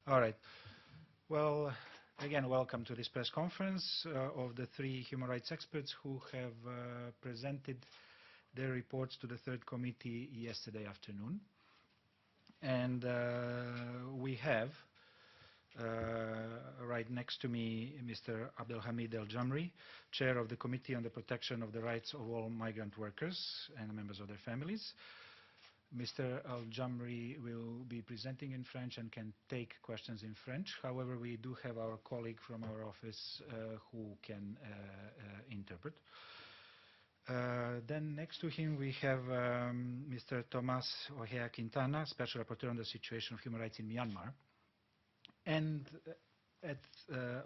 All right. Well, again, welcome to this press conference of the three human rights experts who have presented their reports to the third committee yesterday afternoon. And we have right next to me Mr. Abdelhamid El-Jamri, Chair of the Committee on the Protection of the Rights of All Migrant Workers and members of their families. Mr. Al-Jamri will be presenting in French and can take questions in French. However, we do have our colleague from our office who can interpret. Then next to him we have Mr. Tomás Ojea Quintana, Special Rapporteur on the situation of human rights in Myanmar. And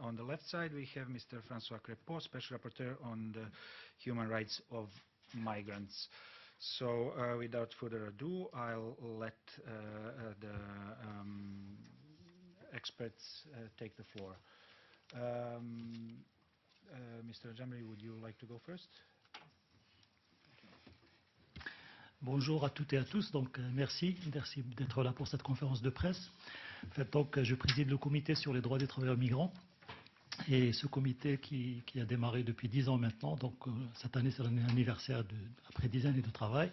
on the left side we have Mr. François Crépeau, Special Rapporteur on the human rights of migrants. So without further ado, I'll let the experts take the floor. Mr. Jamri, would you like to go first? Bonjour à toutes et à tous. Donc merci d'être là pour cette conférence de presse. En fait, donc je préside le comité sur les droits des travailleurs migrants. Et ce comité qui a démarré depuis 10 ans maintenant, donc cette année c'est l'année anniversaire après 10 années de travail.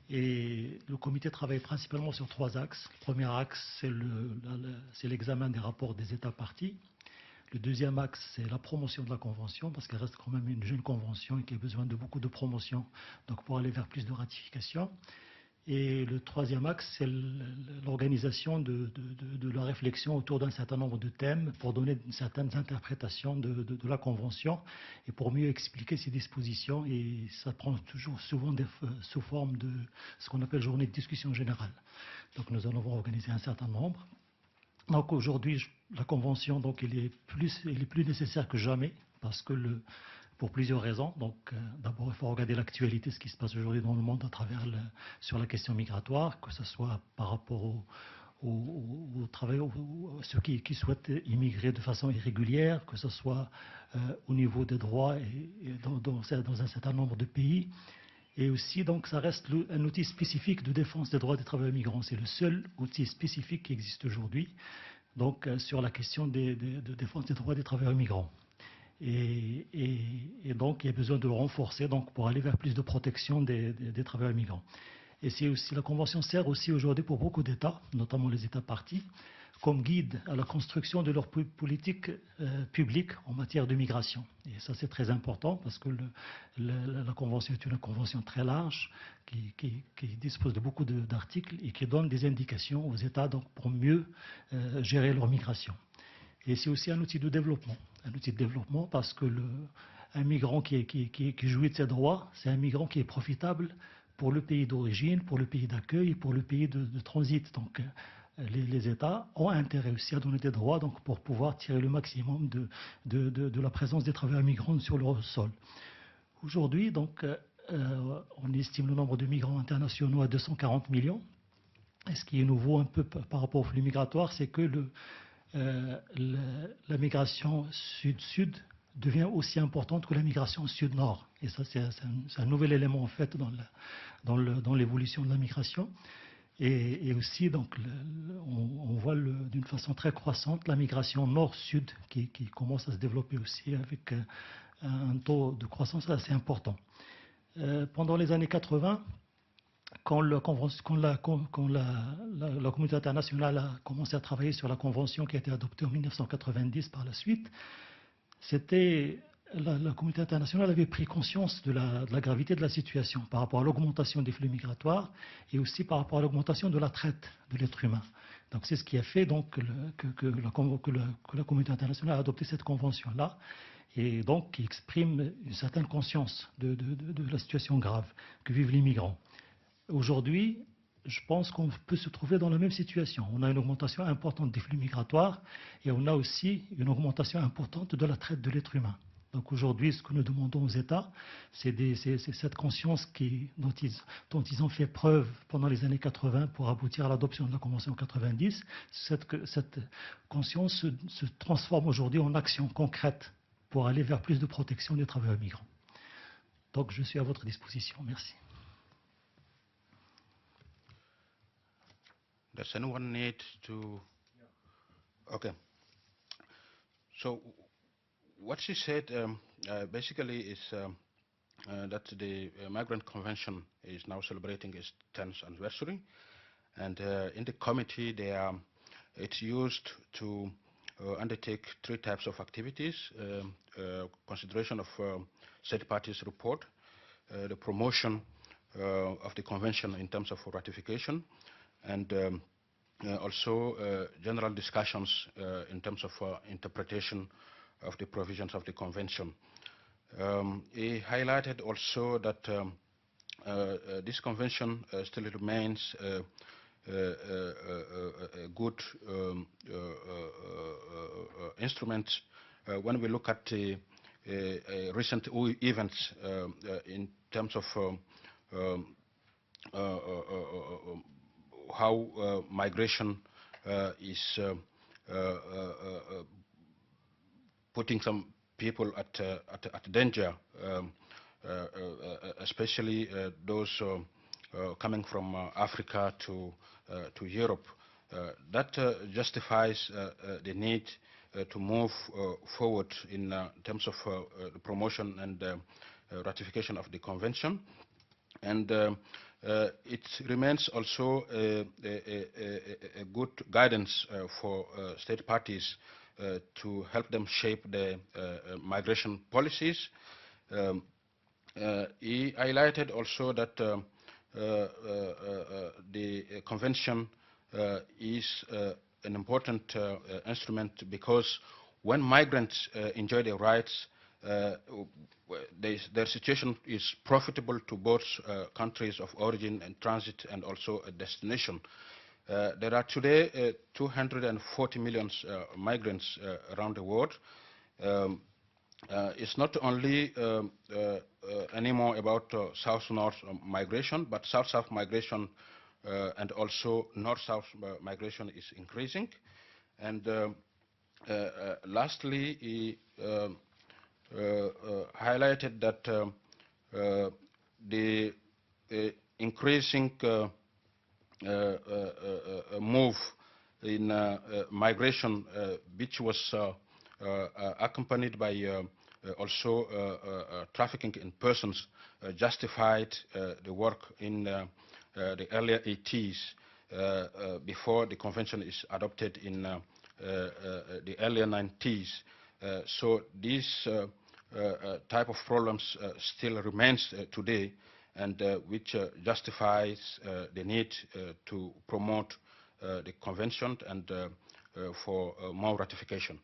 Et le comité travaille principalement sur 3 axes. Le premier axe, c'est l'examen des rapports des États parties. Le deuxième axe, c'est la promotion de la convention, parce qu'elle reste quand même une jeune convention et qui a besoin de beaucoup de promotion, donc pour aller vers plus de ratification. Et le troisième axe, c'est l'organisation de la réflexion autour d'un certain nombre de thèmes pour donner certaines interprétations de la Convention et pour mieux expliquer ses dispositions. Et ça prend toujours souvent sous forme de ce qu'on appelle journée de discussion générale. Donc nous en avons organisé un certain nombre. Donc aujourd'hui, la Convention, donc, elle est plus nécessaire que jamais parce que pour plusieurs raisons. Donc, d'abord, il faut regarder l'actualité, ce qui se passe aujourd'hui dans le monde à travers sur la question migratoire, que ce soit par rapport aux travailleurs, ceux qui souhaitent immigrer de façon irrégulière, que ce soit au niveau des droits et dans un certain nombre de pays. Et aussi, donc, ça reste un outil spécifique de défense des droits des travailleurs migrants. C'est le seul outil spécifique qui existe aujourd'hui, donc, sur la question de défense des droits des travailleurs migrants. Et donc, il y a besoin de le renforcer donc, pour aller vers plus de protection des travailleurs migrants. Et c'est aussi, la Convention sert aussi aujourd'hui pour beaucoup d'États, notamment les États parties, comme guide à la construction de leur politique publique en matière de migration. Et ça, c'est très important parce que la Convention est une convention très large qui dispose de beaucoup d'articles et qui donne des indications aux États donc, pour mieux gérer leur migration. Et c'est aussi un outil de développement. Un outil de développement parce que un migrant qui jouit de ses droits, c'est un migrant qui est profitable pour le pays d'origine, pour le pays d'accueil et pour le pays de transit. Donc les États ont intérêt aussi à donner des droits donc, pour pouvoir tirer le maximum de la présence des travailleurs migrants sur leur sol. Aujourd'hui, donc, on estime le nombre de migrants internationaux à 240 millions. Et ce qui est nouveau un peu par rapport au flux migratoire, c'est que la migration sud-sud devient aussi importante que la migration sud-nord. Et ça, c'est un nouvel élément en fait dans l'évolution de la migration. Et aussi, donc, on voit d'une façon très croissante la migration nord-sud qui commence à se développer aussi avec un taux de croissance assez important. Pendant les années 80, quand la communauté internationale a commencé à travailler sur la convention qui a été adoptée en 1990 par la suite, la communauté internationale avait pris conscience de la gravité de la situation par rapport à l'augmentation des flux migratoires et aussi par rapport à l'augmentation de la traite de l'être humain. Donc c'est ce qui a fait donc, que la communauté internationale a adopté cette convention-là et donc qui exprime une certaine conscience de la situation grave que vivent les migrants. Aujourd'hui, je pense qu'on peut se trouver dans la même situation. On a une augmentation importante des flux migratoires et on a aussi une augmentation importante de la traite de l'être humain. Donc aujourd'hui, ce que nous demandons aux États, c'est cette conscience dont ils ont fait preuve pendant les années 80 pour aboutir à l'adoption de la Convention 90. Cette conscience se transforme aujourd'hui en action concrète pour aller vers plus de protection des travailleurs migrants. Donc je suis à votre disposition. Merci. Does anyone need to Okay. So what she said basically is that the Migrant Convention is now celebrating its 10th anniversary, and in the committee it's used to undertake 3 types of activities: consideration of said parties' report, the promotion of the convention in terms of ratification, and also general discussions in terms of interpretation of the provisions of the convention. He highlighted also that this convention still remains a good instrument when we look at the recent events in terms of how migration is putting some people at danger, especially those coming from Africa to Europe. That justifies the need to move forward in terms of the promotion and ratification of the convention. And it remains also a good guidance for state parties to help them shape the migration policies. He highlighted also that the convention is an important instrument because when migrants enjoy their rights, their situation is profitable to both countries of origin and transit and also a destination. There are today 240 million migrants around the world. It's not only anymore about south-north migration, but south-south migration and also north-south migration is increasing. And lastly, he highlighted that the increasing move in migration, which was accompanied by also trafficking in persons, justified the work in the earlier 80s before the convention is adopted in the earlier 90s. So this type of problems still remains today, and which justifies the need to promote the convention and for more ratification.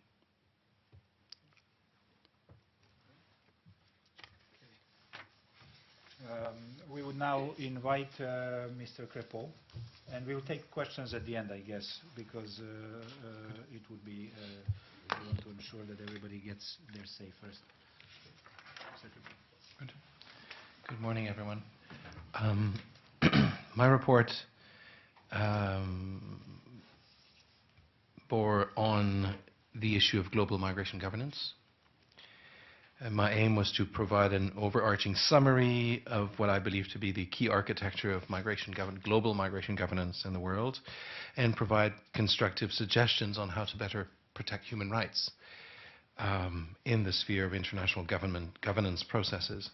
We would now invite Mr. Crepeau, and we will take questions at the end, I guess, because it would be, we want to ensure that everybody gets their say first. Good morning, everyone. My report bore on the issue of global migration governance. My aim was to provide an overarching summary of what I believe to be the key architecture of global migration governance in the world, and provide constructive suggestions on how to better protect human rights in the sphere of international governance processes.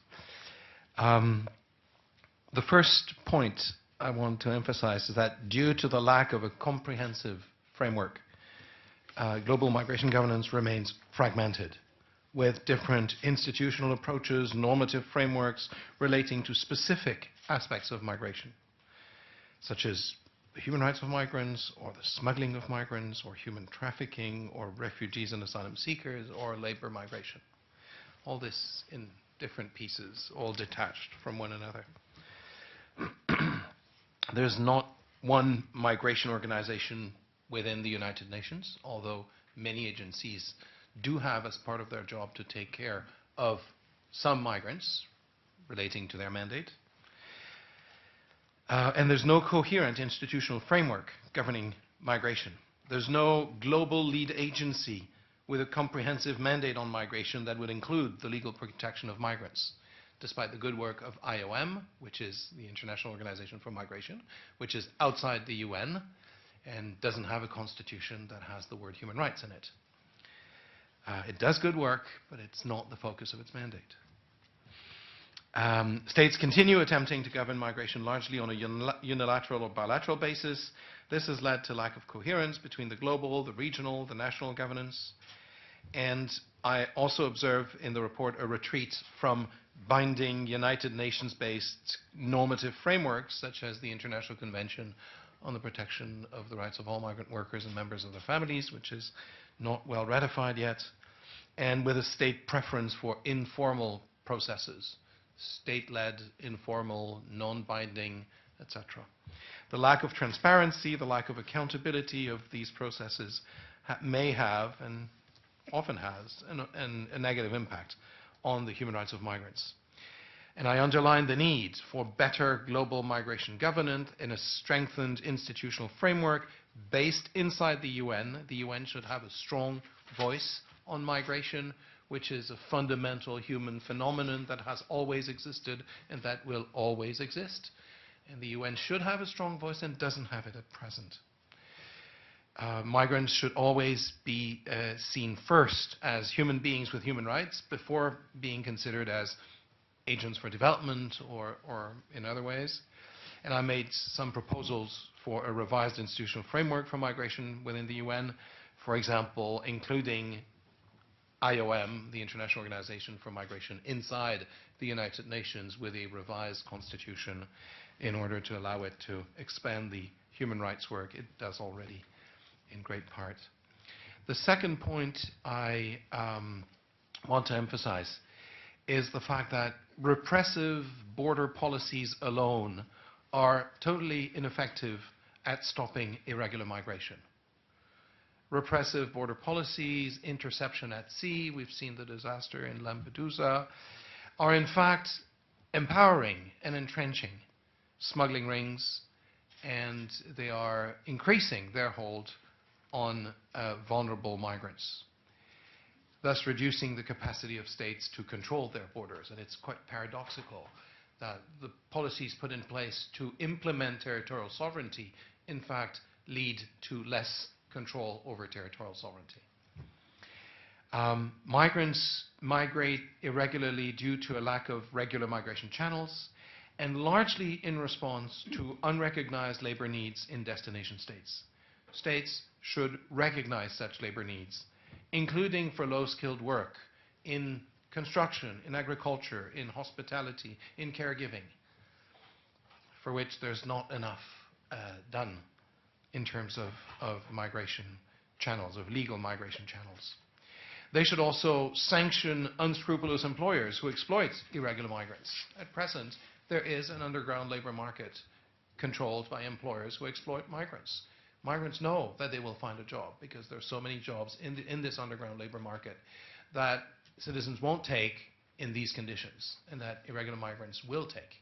The first point I want to emphasize is that due to the lack of a comprehensive framework, global migration governance remains fragmented, with different institutional approaches, normative frameworks relating to specific aspects of migration, such as the human rights of migrants, or the smuggling of migrants, or human trafficking, or refugees and asylum seekers, or labor migration. All this in different pieces, all detached from one another. There's not one migration organization within the United Nations, although many agencies do have as part of their job to take care of some migrants relating to their mandate. And there's no coherent institutional framework governing migration. There's no global lead agency with a comprehensive mandate on migration that would include the legal protection of migrants, despite the good work of IOM, which is the International Organization for Migration, which is outside the UN, and doesn't have a constitution that has the word human rights in it. It does good work, but it's not the focus of its mandate. States continue attempting to govern migration largely on a unilateral or bilateral basis. This has led to lack of coherence between the global, the regional, the national governance. And I also observe in the report a retreat from binding United Nations-based normative frameworks, such as the International Convention on the Protection of the Rights of All Migrant Workers and Members of Their Families, which is not well ratified yet, and with a state preference for informal processes, state-led, informal, non-binding, etc. The lack of transparency, the lack of accountability of these processes may have, and often has, a negative impact on the human rights of migrants. And I underline the need for better global migration governance in a strengthened institutional framework based inside the UN. The UN should have a strong voice on migration, which is a fundamental human phenomenon that has always existed and that will always exist. And the UN should have a strong voice and doesn't have it at present. Migrants should always be seen first as human beings with human rights before being considered as agents for development or in other ways. And I made some proposals for a revised institutional framework for migration within the UN, for example, including IOM, the International Organization for Migration, inside the United Nations with a revised constitution in order to allow it to expand the human rights work it does already in great part. The second point I want to emphasize is the fact that repressive border policies alone are totally ineffective at stopping irregular migration. Repressive border policies, interception at sea, we've seen the disaster in Lampedusa, are in fact empowering and entrenching smuggling rings, and they are increasing their hold on vulnerable migrants, thus reducing the capacity of states to control their borders. And it's quite paradoxical that the policies put in place to implement territorial sovereignty, in fact, lead to less control over territorial sovereignty. Migrants migrate irregularly due to a lack of regular migration channels and largely in response to unrecognized labor needs in destination states. States should recognize such labor needs, including for low-skilled work in construction, in agriculture, in hospitality, in caregiving, for which there's not enough done in terms of migration channels, of legal migration channels. They should also sanction unscrupulous employers who exploit irregular migrants. At present, there is an underground labor market controlled by employers who exploit migrants. Migrants know that they will find a job because there are so many jobs in this underground labor market that citizens won't take in these conditions and that irregular migrants will take.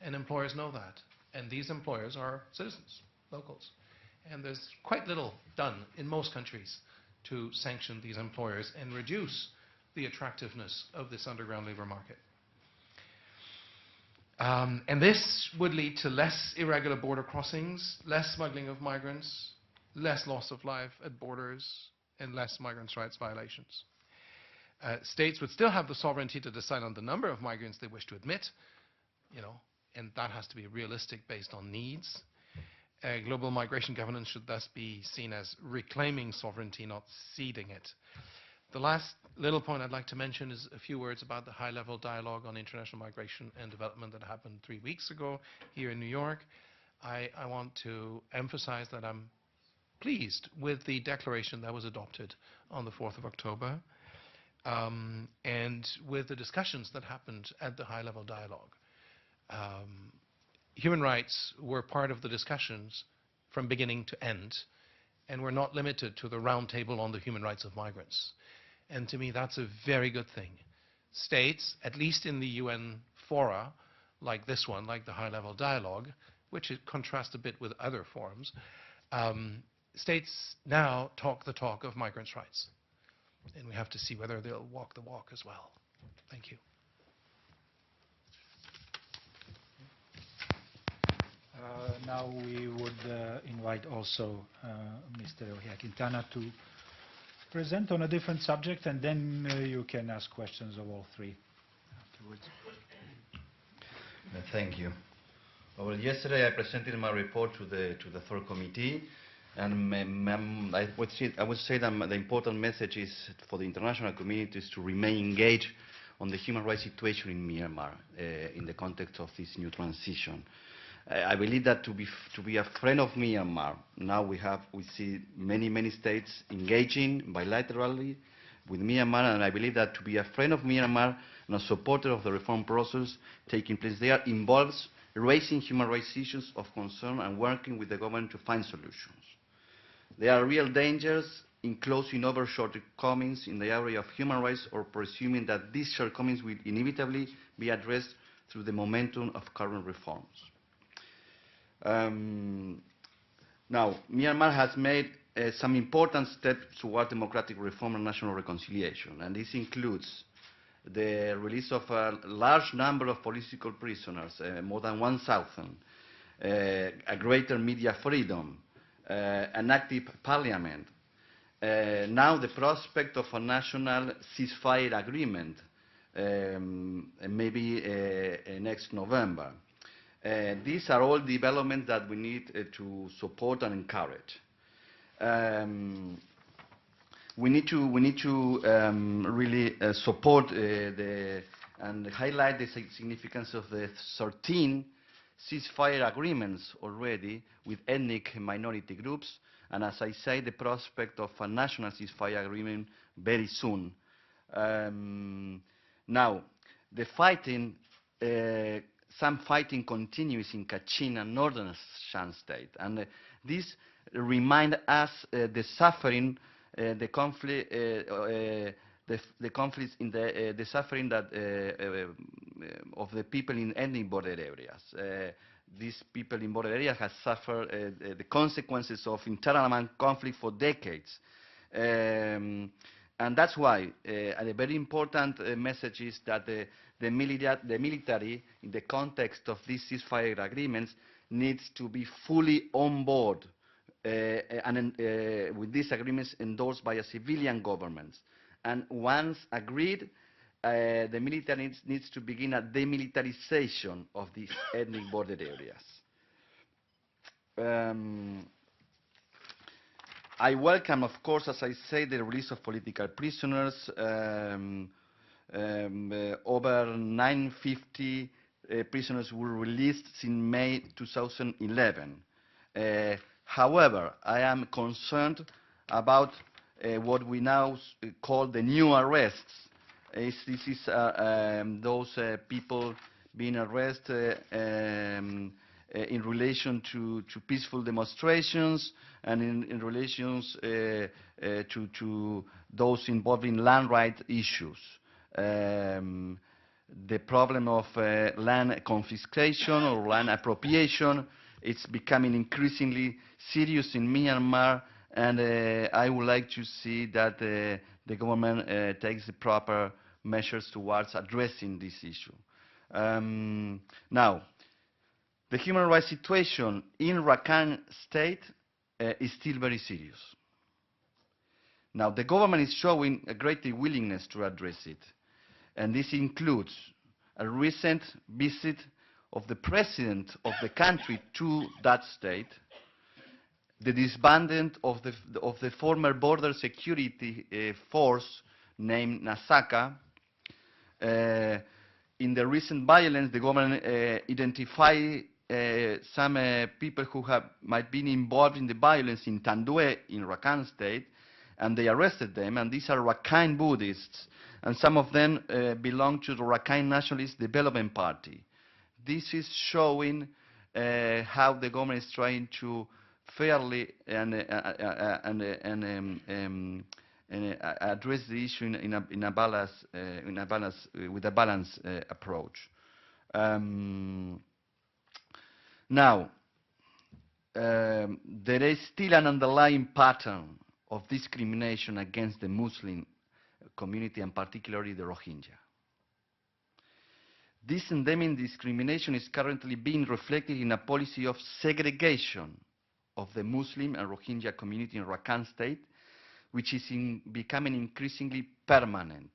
And employers know that. And these employers are citizens, locals. And there's quite little done in most countries to sanction these employers and reduce the attractiveness of this underground labor market. And this would lead to less irregular border crossings, less smuggling of migrants, less loss of life at borders, and less migrants' rights violations. States would still have the sovereignty to decide on the number of migrants they wish to admit, and that has to be realistic based on needs. Global migration governance should thus be seen as reclaiming sovereignty, not ceding it. The last little point I'd like to mention is a few words about the high-level dialogue on international migration and development that happened 3 weeks ago here in New York. I want to emphasize that I'm pleased with the declaration that was adopted on the 4th of October and with the discussions that happened at the high-level dialogue. Human rights were part of the discussions from beginning to end, and were not limited to the round table on the human rights of migrants. And to me, that's a very good thing. States, at least in the UN fora, like this one, like the high-level dialogue, which contrasts a bit with other forums, states now talk the talk of migrants' rights. And we have to see whether they'll walk the walk as well. Thank you. Now we would invite also Mr. Ojea Quintana to present on a different subject, and then you can ask questions of all three afterwards. Thank you. Well, yesterday I presented my report to the third committee, and I would say that the important message is for the international community is to remain engaged on the human rights situation in Myanmar in the context of this new transition. I believe that to be a friend of Myanmar, now we see many states engaging bilaterally with Myanmar, and I believe that to be a friend of Myanmar and a supporter of the reform process taking place there involves raising human rights issues of concern and working with the government to find solutions. There are real dangers in closing over shortcomings in the area of human rights or presuming that these shortcomings will inevitably be addressed through the momentum of current reforms. Now, Myanmar has made some important steps toward democratic reform and national reconciliation, and this includes the release of a large number of political prisoners, more than 1,000, a greater media freedom, an active parliament. Now the prospect of a national ceasefire agreement, maybe next November. These are all developments that we need to support and encourage. We need to really support and highlight the significance of the 13 ceasefire agreements already with ethnic minority groups, and as I say, the prospect of a national ceasefire agreement very soon. Now, the fighting, some fighting continues in Kachin and northern Shan state, and this remind us the suffering, the conflict, the conflicts in the suffering that of the people in ethnic border areas. These people in border areas have suffered the consequences of internal conflict for decades. And that's why a very important message is that the military, in the context of these ceasefire agreements, needs to be fully on board and with these agreements endorsed by a civilian government. And once agreed, the military needs to begin a demilitarization of these ethnic border areas. I welcome, of course, as I say, the release of political prisoners. Over 950 prisoners were released since May 2011. However, I am concerned about what we now call the new arrests. This is those people being arrested in relation to peaceful demonstrations and in relations to those involved in land right issues. The problem of land confiscation or land appropriation, it's becoming increasingly serious in Myanmar, and I would like to see that the government takes the proper measures towards addressing this issue. Now, the human rights situation in Rakhine State is still very serious. Now, the government is showing a great willingness to address it, and this includes a recent visit of the president of the country to that state, the disbandment of the former border security force named Nasaka. In the recent violence, the government identified some people who might be involved in the violence in Tandue in Rakhine State, and they arrested them, and these are Rakhine Buddhists, and some of them belong to the Rakhine Nationalist Development Party. This is showing how the government is trying to fairly and address the issue in a balanced approach. Now, there is still an underlying pattern of discrimination against the Muslim community, and particularly the Rohingya. This endemic discrimination is currently being reflected in a policy of segregation of the Muslim and Rohingya community in Rakhine State, which is becoming increasingly permanent.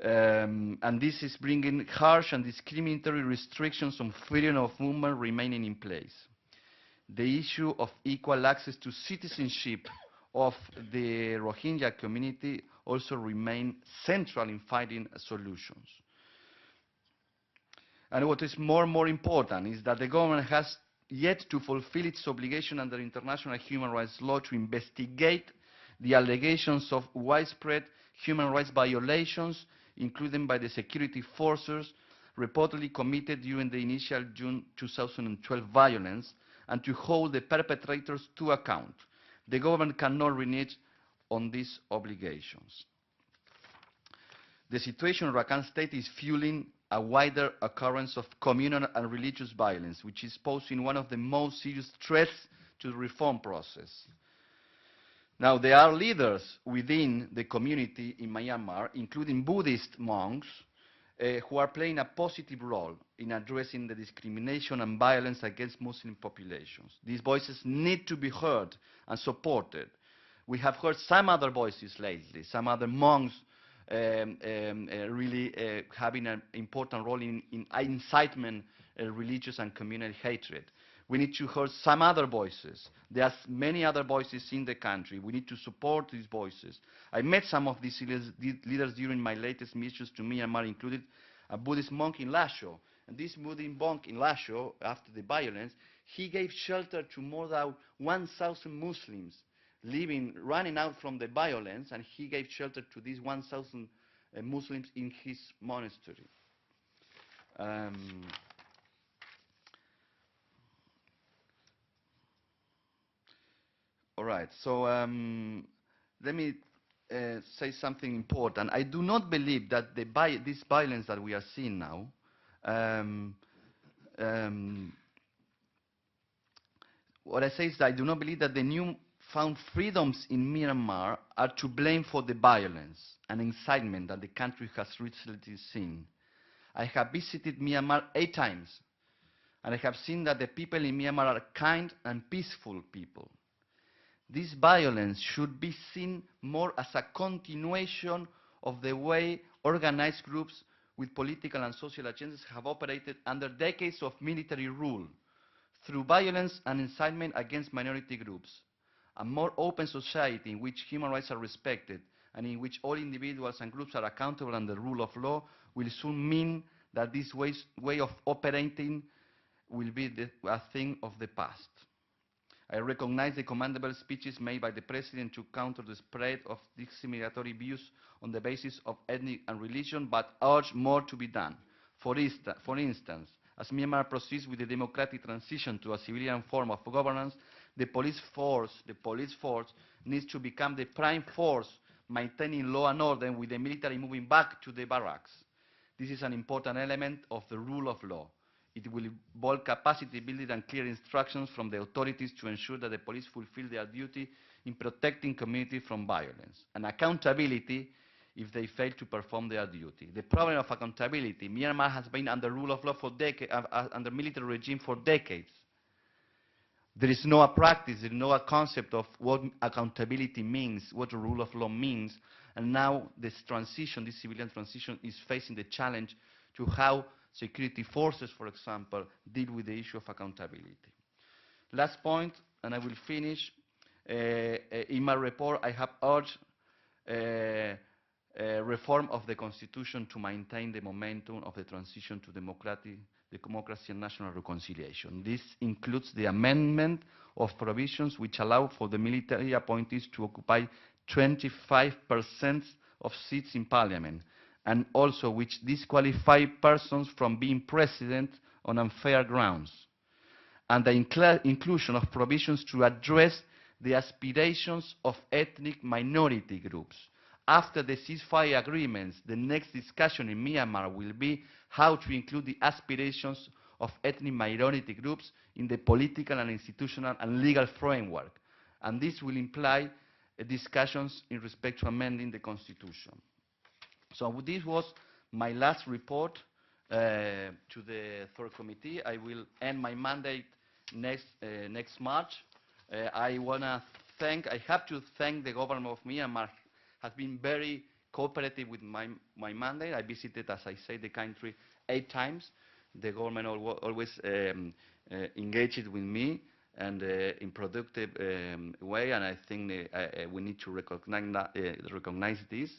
And this is bringing harsh and discriminatory restrictions on freedom of movement remaining in place. The issue of equal access to citizenship of the Rohingya community also remain central in finding solutions. And what is more and more important is that the government has yet to fulfill its obligation under international human rights law to investigate the allegations of widespread human rights violations, including by the security forces reportedly committed during the initial June 2012 violence, and to hold the perpetrators to account. The government cannot renege on these obligations. The situation in Rakhine State is fueling a wider occurrence of communal and religious violence, which is posing one of the most serious threats to the reform process. Now, there are leaders within the community in Myanmar, including Buddhist monks, who are playing a positive role in addressing the discrimination and violence against Muslim populations. These voices need to be heard and supported. We have heard some other voices lately, some other monks really having an important role in incitement religious and communal hatred. We need to hear some other voices. There are many other voices in the country. We need to support these voices. I met some of these leaders during my latest missions to Myanmar, included a Buddhist monk in Lasho. And this Buddhist monk in Lasho, after the violence, he gave shelter to more than 1,000 Muslims running out from the violence, and he gave shelter to these 1,000 Muslims in his monastery. All right, so let me say something important. I do not believe that this violence that we are seeing now what I say is that I do not believe that the newfound freedoms in Myanmar are to blame for the violence and incitement that the country has recently seen. I have visited Myanmar 8 times, and I have seen that the people in Myanmar are kind and peaceful people. This violence should be seen more as a continuation of the way organized groups with political and social agendas have operated under decades of military rule, through violence and incitement against minority groups. A more open society in which human rights are respected and in which all individuals and groups are accountable under the rule of law will soon mean that this way of operating will be a thing of the past. I recognize the commendable speeches made by the President to counter the spread of discriminatory views on the basis of ethnic and religion, but urge more to be done. For instance, as Myanmar proceeds with the democratic transition to a civilian form of governance, the police force needs to become the prime force maintaining law and order, with the military moving back to the barracks. This is an important element of the rule of law. It will involve capacity building and clear instructions from the authorities to ensure that the police fulfill their duty in protecting community from violence, and accountability if they fail to perform their duty. The problem of accountability: Myanmar has been under rule of law for decades, under military regime for decades. There is no practice, there is no concept of what accountability means, what the rule of law means, and now this transition, this civilian transition, is facing the challenge to how security forces, for example, deal with the issue of accountability. Last point, and I will finish. In my report, I have urged reform of the Constitution to maintain the momentum of the transition to democracy and national reconciliation. This includes the amendment of provisions which allow for the military appointees to occupy 25% of seats in parliament, and also which disqualify persons from being president on unfair grounds, and the inclusion of provisions to address the aspirations of ethnic minority groups. After the ceasefire agreements, the next discussion in Myanmar will be how to include the aspirations of ethnic minority groups in the political and institutional and legal framework, and this will imply discussions in respect to amending the Constitution. So this was my last report to the third committee. I will end my mandate next March. I have to thank the government of Myanmar. Has been very cooperative with my mandate. I visited, as I say, the country 8 times. The government always engaged with me and in productive way, and I think we need to recognize this.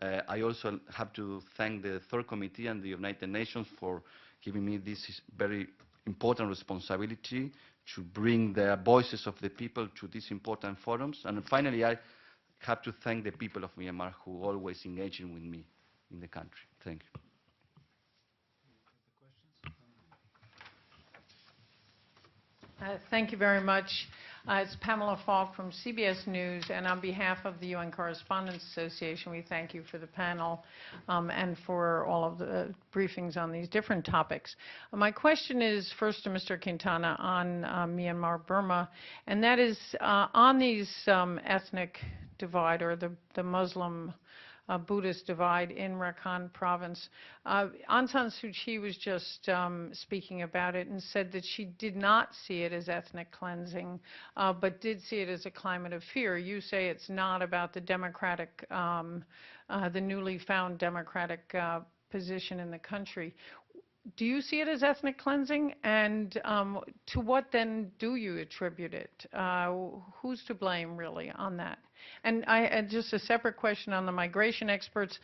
I also have to thank the third committee and the United Nations for giving me this very important responsibility to bring the voices of the people to these important forums. And finally, I have to thank the people of Myanmar who always engaging with me in the country. Thank you. Thank you very much. It's Pamela Falk from CBS News, and on behalf of the UN Correspondents Association, we thank you for the panel and for all of the briefings on these different topics. My question is first to Mr. Quintana on Myanmar, Burma, and that is on these ethnic divide, or the Muslim Buddhist divide in Rakhine province. Aung San Suu Kyi was just speaking about it and said that she did not see it as ethnic cleansing, but did see it as a climate of fear. You say it's not about the democratic, the newly found democratic position in the country. Do you see it as ethnic cleansing? And to what then do you attribute it? Who's to blame, really, on that? And just a separate question on the migration experts.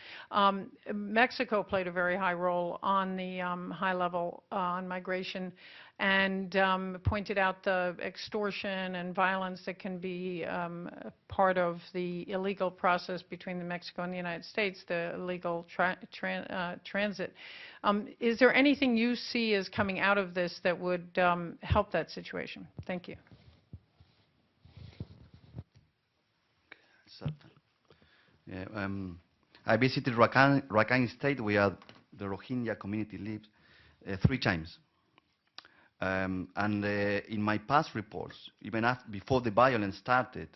Mexico played a very high role on the high level on migration, and pointed out the extortion and violence that can be part of the illegal process between Mexico and the United States, the illegal transit. Is there anything you see as coming out of this that would help that situation? Thank you. Yeah, I visited Rakhine State, where the Rohingya community lives, 3 times. In my past reports, even before the violence started,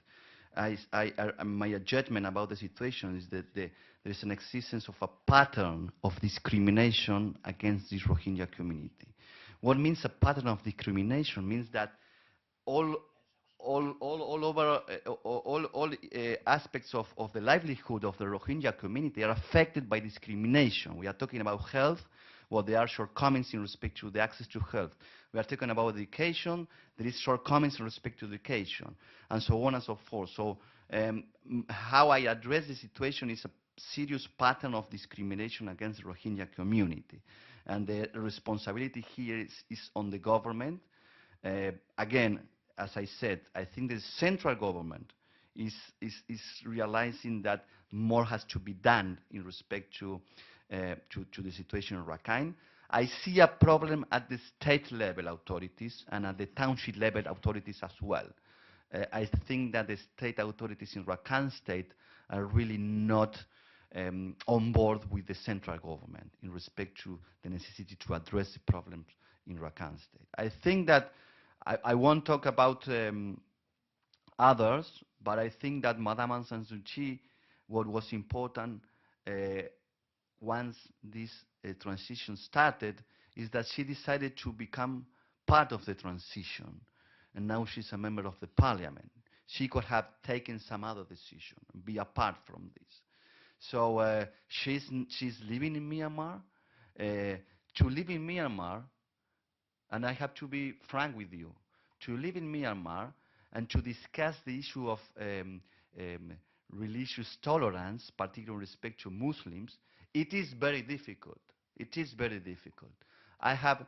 my judgment about the situation is that there is an existence of a pattern of discrimination against this Rohingya community. What means a pattern of discrimination means that all aspects of the livelihood of the Rohingya community are affected by discrimination. We are talking about health, well, there are shortcomings in respect to the access to health. We are talking about education, there is shortcomings in respect to education, and so on and so forth. So how I address the situation is a serious pattern of discrimination against the Rohingya community. And the responsibility here is on the government. Again, as I said, I think the central government is realizing that more has to be done in respect to the situation in Rakhine. I see a problem at the state level authorities and at the township level authorities as well. I think that the state authorities in Rakhine State are really not on board with the central government in respect to the necessity to address the problems in Rakhine State. I think that I won't talk about others, but I think that Madame Aung San Suu Kyi, what was important once this transition started, is that she decided to become part of the transition, and now she's a member of the parliament. She could have taken some other decision and be apart from this. So she's living in Myanmar. To live in Myanmar, and I have to be frank with you, to live in Myanmar and to discuss the issue of religious tolerance, particularly with respect to Muslims, it is very difficult. It is very difficult. I have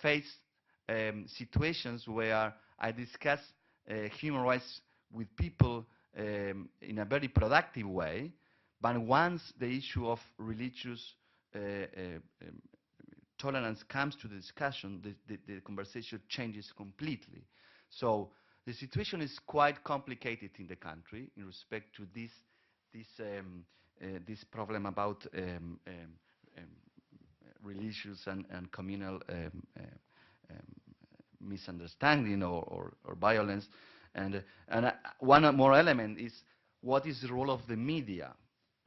faced situations where I discuss human rights with people in a very productive way, but once the issue of religious tolerance comes to the discussion, the conversation changes completely. So the situation is quite complicated in the country in respect to this problem about religious and communal misunderstanding or violence. And one more element is, what is the role of the media?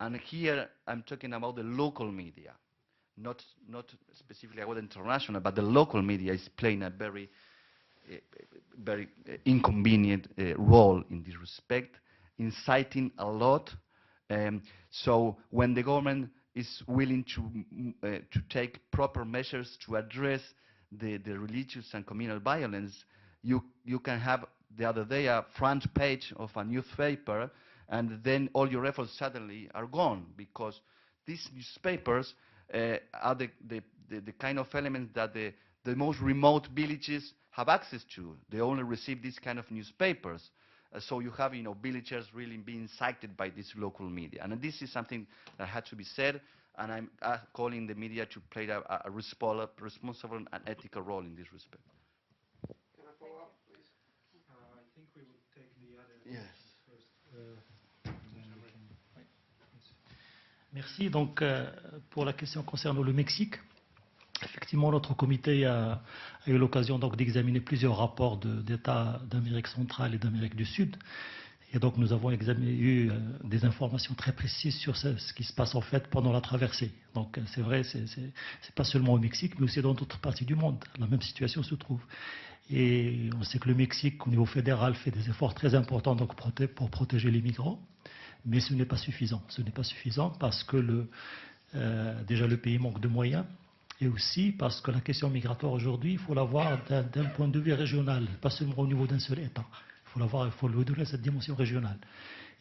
And here I'm talking about the local media, not specifically about international, but the local media is playing a very inconvenient role in this respect, inciting a lot. So when the government is willing to take proper measures to address the religious and communal violence, you can have the other day a front page of a newspaper, and then all your efforts suddenly are gone, because these newspapers are the kind of elements that the most remote villages have access to. They only receive these kind of newspapers. So you have, villagers really being incited by this local media. And this is something that had to be said, and I'm calling the media to play a responsible and ethical role in this respect. Can I follow up, please? I think we will take the other Yes. first. Merci. Donc, pour la question concernant le Mexique, effectivement, notre comité a eu l'occasion d'examiner plusieurs rapports d'États d'Amérique centrale et d'Amérique du Sud. Et donc, nous avons eu des informations très précises sur ce qui se passe en fait pendant la traversée. Donc, c'est vrai, c'est pas seulement au Mexique, mais aussi dans d'autres parties du monde. La même situation se trouve. Et on sait que le Mexique, au niveau fédéral, fait des efforts très importants donc, pour protéger les migrants. Mais ce n'est pas suffisant. Ce n'est pas suffisant parce que déjà le pays manque de moyens. Et aussi parce que la question migratoire aujourd'hui, il faut la voir d'un point de vue régional, pas seulement au niveau d'un seul État. Il faut lui donner cette dimension régionale.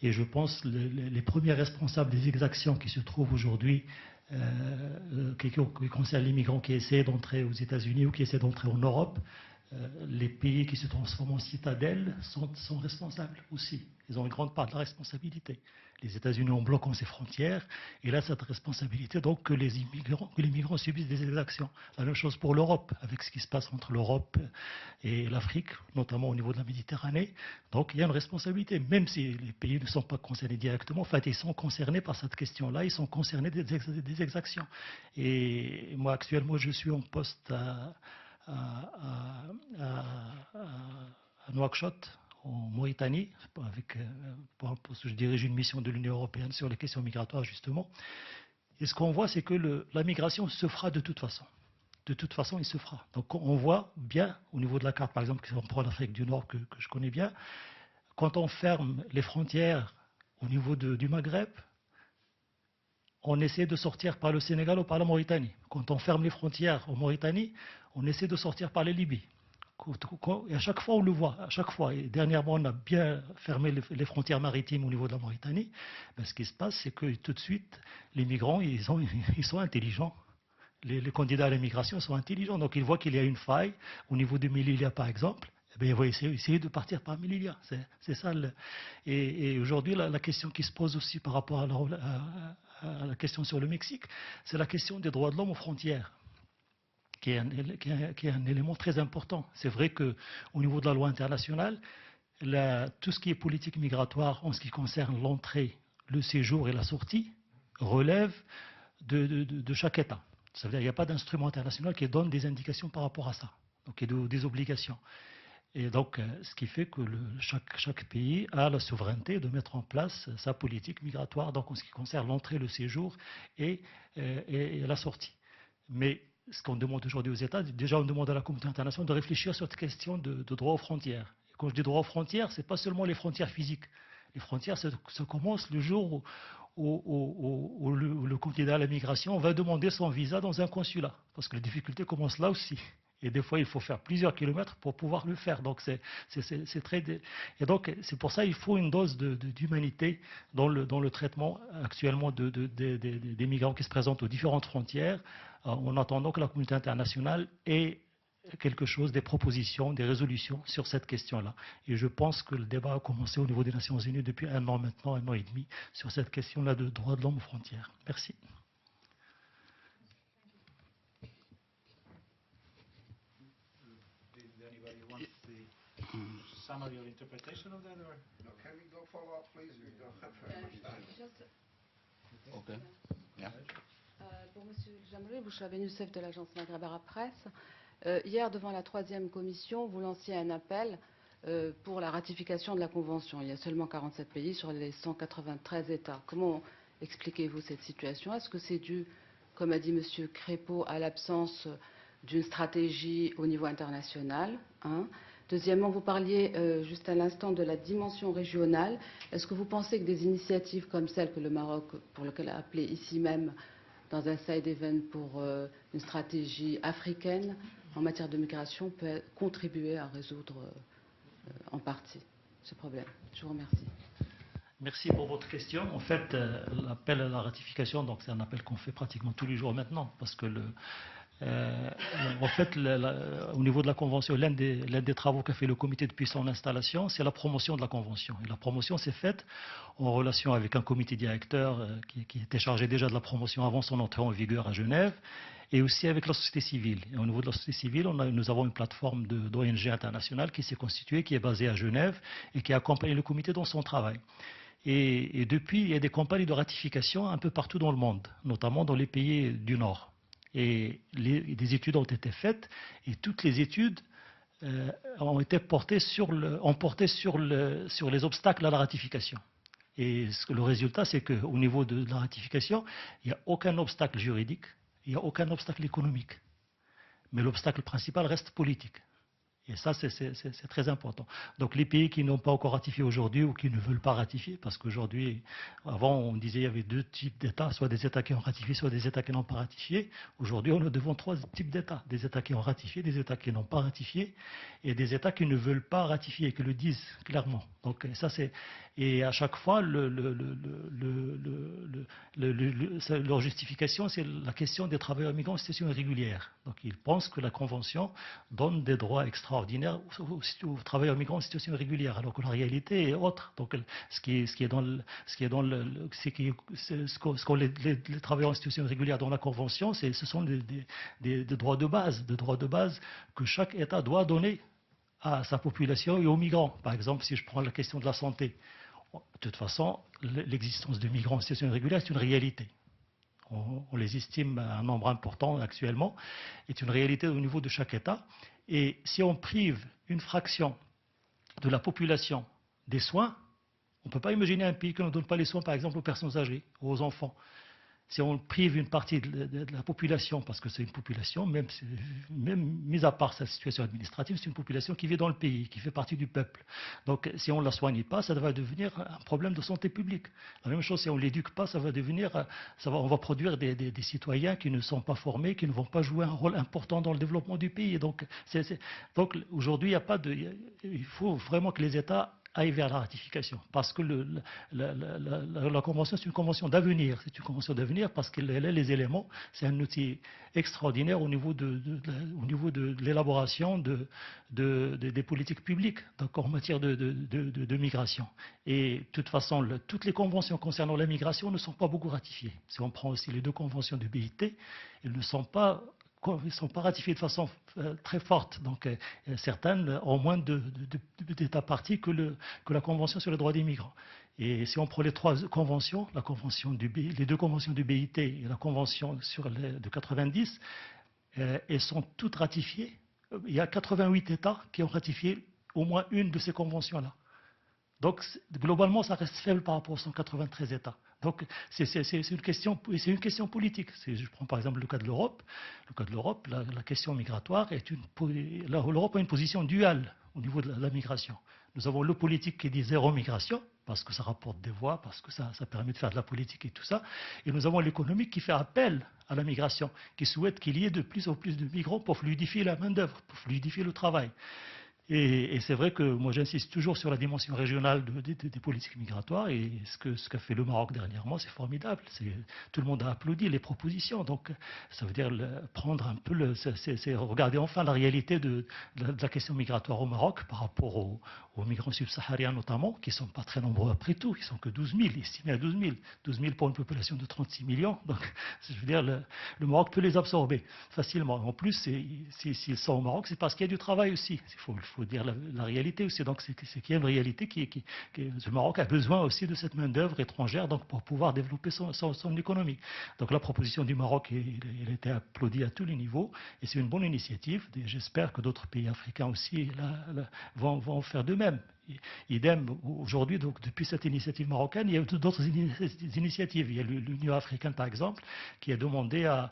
Et je pense que les premiers responsables des exactions qui se trouvent aujourd'hui, qui concernent les migrants qui essaient d'entrer aux États-Unis ou qui essaient d'entrer en Europe, les pays qui se transforment en citadelles sont responsables aussi. Ils ont une grande part de la responsabilité. Les États-Unis en bloquant ses frontières, et là, cette responsabilité, donc, que les migrants subissent des exactions. La même chose pour l'Europe, avec ce qui se passe entre l'Europe et l'Afrique, notamment au niveau de la Méditerranée. Donc, il y a une responsabilité, même si les pays ne sont pas concernés directement. En fait, ils sont concernés par cette question-là, ils sont concernés des exactions. Et moi, actuellement, je suis en poste à Nouakchott, en Mauritanie, parce que je dirige une mission de l'Union européenne sur les questions migratoires, justement. Et ce qu'on voit, c'est que la migration se fera de toute façon. De toute façon, il se fera. Donc, on voit bien, au niveau de la carte, par exemple, si on prend l'Afrique du Nord, que je connais bien, quand on ferme les frontières au niveau du Maghreb, on essaie de sortir par le Sénégal ou par la Mauritanie. Quand on ferme les frontières en Mauritanie, on essaie de sortir par la Libye. Et à chaque fois, on le voit. À chaque fois. Et dernièrement, on a bien fermé les frontières maritimes au niveau de la Mauritanie. Ben, ce qui se passe, c'est que tout de suite, les migrants, ils sont intelligents. Les candidats à l'immigration sont intelligents. Donc, ils voient qu'il y a une faille au niveau de Melilla, par exemple. Eh bien, ils vont essayer de partir par Melilla. C'est ça. Et aujourd'hui, la question qui se pose aussi par rapport à la question sur le Mexique, c'est la question des droits de l'homme aux frontières, qui est un élément très important. C'est vrai qu'au niveau de la loi internationale, tout ce qui est politique migratoire en ce qui concerne l'entrée, le séjour et la sortie relève de chaque État. Ça veut dire qu'il n'y a pas d'instrument international qui donne des indications par rapport à ça, donc il y a des obligations. Et donc, ce qui fait que chaque pays a la souveraineté de mettre en place sa politique migratoire, donc en ce qui concerne l'entrée, le séjour et la sortie. Mais ce qu'on demande aujourd'hui aux États, déjà on demande à la communauté internationale de réfléchir sur cette question de droit aux frontières. Et quand je dis droit aux frontières, ce n'est pas seulement les frontières physiques. Les frontières, ça commence le jour où le candidat à la migration va demander son visa dans un consulat. Parce que les difficultés commencent là aussi. Et des fois, il faut faire plusieurs kilomètres pour pouvoir le faire. Donc, c'est très... Et donc, c'est pour ça qu'il faut une dose d'humanité dans le traitement actuellement des migrants qui se présentent aux différentes frontières, en attendant que la communauté internationale ait quelque chose, des propositions, des résolutions sur cette question-là. Et je pense que le débat a commencé au niveau des Nations Unies depuis 1 an maintenant, 1 an et demi, sur cette question-là de droits de l'homme aux frontières. Merci. Summary or interpretation of that, or? No, can we go follow up, please? We don't have very much time. Okay. Yeah. Pour Monsieur Jamré, Bouchabé Youssef de l'agence Maghreb Arab Presse. Hier, devant la 3e commission, vous lanciez un appel pour la ratification de la Convention. Il y a seulement 47 pays sur les 193 États. Comment expliquez-vous cette situation? Est-ce que c'est dû, comme a dit M. Crépeau, à l'absence d'une stratégie au niveau international, hein? Deuxièmement, vous parliez juste à l'instant de la dimension régionale. Est-ce que vous pensez que des initiatives comme celle que le Maroc, pour lequel a appelé ici même dans un side event pour une stratégie africaine en matière de migration, peut contribuer à résoudre en partie ce problème? Je vous remercie. Merci pour votre question. En fait, l'appel à la ratification, donc c'est un appel qu'on fait pratiquement tous les jours maintenant, parce que en fait, au niveau de la Convention, l'un des travaux qu'a fait le comité depuis son installation, c'est la promotion de la Convention. Et la promotion s'est faite en relation avec un comité directeur qui était chargé déjà de la promotion avant son entrée en vigueur à Genève, et aussi avec la société civile. Et au niveau de la société civile, nous avons une plateforme d'ONG internationale qui s'est constituée, qui est basée à Genève, et qui accompagne le comité dans son travail. Et depuis, il y a des campagnes de ratification un peu partout dans le monde, notamment dans les pays du Nord. Et des études ont été faites, et toutes les études ont porté sur les obstacles à la ratification. Et le résultat, c'est qu'au niveau de la ratification, il n'y a aucun obstacle juridique, il n'y a aucun obstacle économique. Mais l'obstacle principal reste politique. Et ça, c'est très important. Donc les pays qui n'ont pas encore ratifié aujourd'hui ou qui ne veulent pas ratifier, parce qu'aujourd'hui, avant on disait qu'il y avait deux types d'États, soit des États qui ont ratifié, soit des États qui n'ont pas ratifié. Aujourd'hui, on est devant trois types d'États. Des États qui ont ratifié, des États qui n'ont pas ratifié, et des États qui ne veulent pas ratifier, qui le disent clairement. Donc ça, et à chaque fois, leur justification, c'est la question des travailleurs migrants en situation irrégulière. Donc ils pensent que la Convention donne des droits extraordinaires aux travailleurs migrants en situation irrégulière, alors que la réalité est autre. Donc les travailleurs en situation irrégulière dans la Convention, ce sont des droits de base, que chaque État doit donner à sa population et aux migrants. Par exemple, si je prends la question de la santé, de toute façon, l'existence de migrants en situation irrégulière est une réalité. On les estime à un nombre important actuellement, est une réalité au niveau de chaque État. Et si on prive une fraction de la population des soins, on ne peut pas imaginer un pays qui ne donne pas les soins, par exemple, aux personnes âgées, aux enfants. Si on prive une partie de la population, parce que c'est une population, même mis à part sa situation administrative, c'est une population qui vit dans le pays, qui fait partie du peuple. Donc si on ne la soigne pas, ça va devenir un problème de santé publique. La même chose, si on ne l'éduque pas, on va produire des citoyens qui ne sont pas formés, qui ne vont pas jouer un rôle important dans le développement du pays. Donc aujourd'hui, il faut vraiment que les États aille vers la ratification, parce que la Convention, c'est une convention d'avenir. C'est une convention d'avenir parce qu'elle a les éléments. C'est un outil extraordinaire au niveau de l'élaboration des politiques publiques, donc en matière de migration. Et de toute façon, toutes les conventions concernant la migration ne sont pas beaucoup ratifiées. Si on prend aussi les deux conventions de BIT, elles ne sont pas ratifiées de façon très forte. Donc certaines ont moins d'États parties que la Convention sur les droits des migrants. Et si on prend les trois conventions, les deux conventions du BIT et la Convention de 90, elles sont toutes ratifiées. Il y a 88 États qui ont ratifié au moins une de ces conventions-là. Donc globalement, ça reste faible par rapport aux 193 États. Donc c'est une question politique. Je prends par exemple le cas de l'Europe. La question migratoire l'Europe a une position duale au niveau de la migration. Nous avons le politique qui dit zéro migration, parce que ça rapporte des voix, parce que ça permet de faire de la politique et tout ça. Et nous avons l'économique qui fait appel à la migration, qui souhaite qu'il y ait de plus en plus de migrants pour fluidifier la main-d'œuvre, pour fluidifier le travail. Et c'est vrai que moi j'insiste toujours sur la dimension régionale des politiques migratoires, et ce qu'a fait le Maroc dernièrement, c'est formidable. Tout le monde a applaudi les propositions. Donc ça veut dire prendre un peu, regarder enfin la réalité de la question migratoire au Maroc par rapport aux migrants subsahariens notamment, qui ne sont pas très nombreux après tout, ils ne sont que 12 000, estimés à 12 000. 12 000 pour une population de 36 millions. Donc je veux dire, le Maroc peut les absorber facilement. En plus, s'ils sont au Maroc, c'est parce qu'il y a du travail aussi. Il faut faut dire la réalité aussi. Donc c'est qu'il y a une réalité que le Maroc a besoin aussi de cette main-d'œuvre étrangère donc, pour pouvoir développer son économie. Donc la proposition du Maroc, elle a été applaudie à tous les niveaux et c'est une bonne initiative. J'espère que d'autres pays africains aussi vont faire de même. Idem, aujourd'hui, donc, depuis cette initiative marocaine, il y a d'autres initiatives. Il y a l'Union africaine, par exemple, qui a demandé à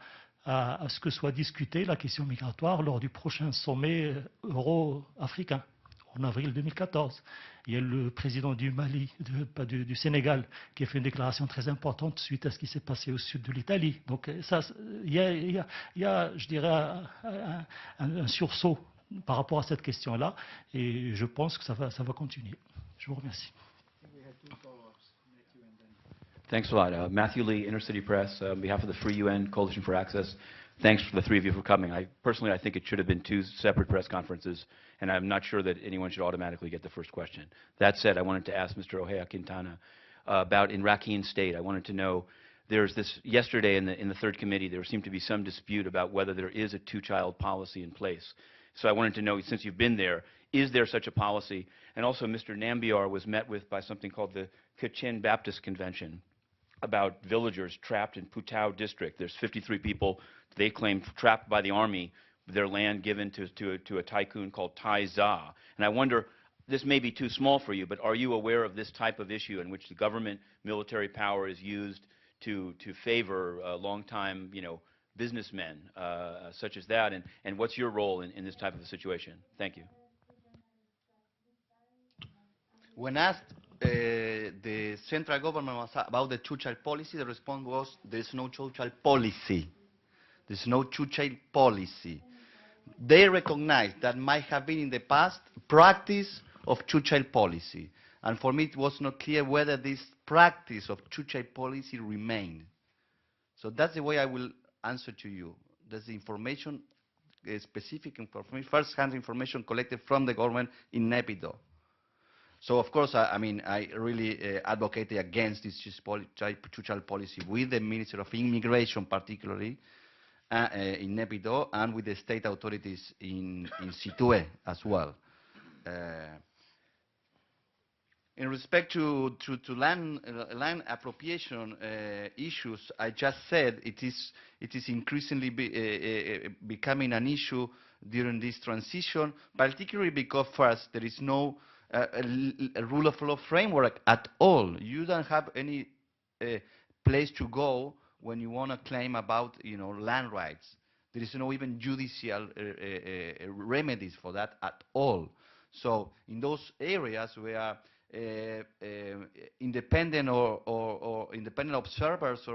ce que soit discutée la question migratoire lors du prochain sommet euro-africain, en avril 2014. Il y a le président du Mali, du Sénégal, qui a fait une déclaration très importante suite à ce qui s'est passé au sud de l'Italie. Donc, il y a, je dirais, un sursaut par rapport à cette question-là, et je pense que ça va continuer. Je vous remercie. Thanks a lot. Matthew Lee, Intercity Press, on behalf of the Free UN Coalition for Access. Thanks for the three of you for coming. Personally, I think it should have been two separate press conferences, and I'm not sure that anyone should automatically get the first question. That said, I wanted to ask Mr. Ojea Quintana about in Rakhine State. I wanted to know, there's this, yesterday in the third committee, there seemed to be some dispute about whether there is a two-child policy in place. So I wanted to know, since you've been there, is there such a policy? And also, Mr. Nambiar was met with by something called the Kachin Baptist Convention about villagers trapped in Putao district. There's 53 people, they claim, trapped by the army, their land given to a tycoon called Tai Za. And I wonder, this may be too small for you, but are you aware of this type of issue in which the government military power is used to favor long-time, businessmen such as that, and what's your role in this type of a situation? Thank you. When asked the central government was about the two-child policy, the response was, there's no two-child policy. There's no two-child policy. They recognize that might have been in the past practice of two-child policy. And for me, it was not clear whether this practice of two-child policy remained. So that's the way I will answer to you. There's the information, specific information, first-hand information collected from the government in Naypyidaw. So of course, I really advocated against this two-child policy with the Minister of Immigration, particularly in Naypyidaw, and with the state authorities in Sittwe as well. In respect to land appropriation issues, I just said it is increasingly becoming an issue during this transition, particularly because first there is no a rule of law framework at all. You don't have any place to go when you want to claim about land rights. There is no even judicial remedies for that at all. So in those areas where independent or independent observers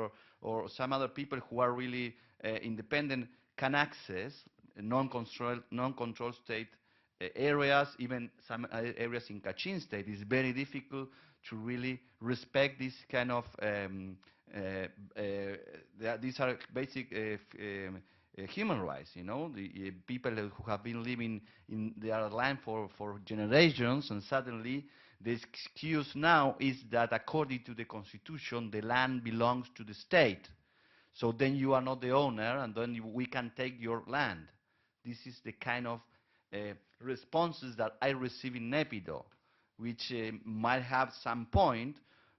or some other people who are really independent can access non-controlled state areas, even some areas in Kachin state, it's very difficult to really respect this kind of these are basic human rights, the people who have been living in their land for generations, and suddenly the excuse now is that according to the constitution, the land belongs to the state. So then you are not the owner, and then we can take your land. This is the kind of responses that I receive in Naypyidaw, which might have some point,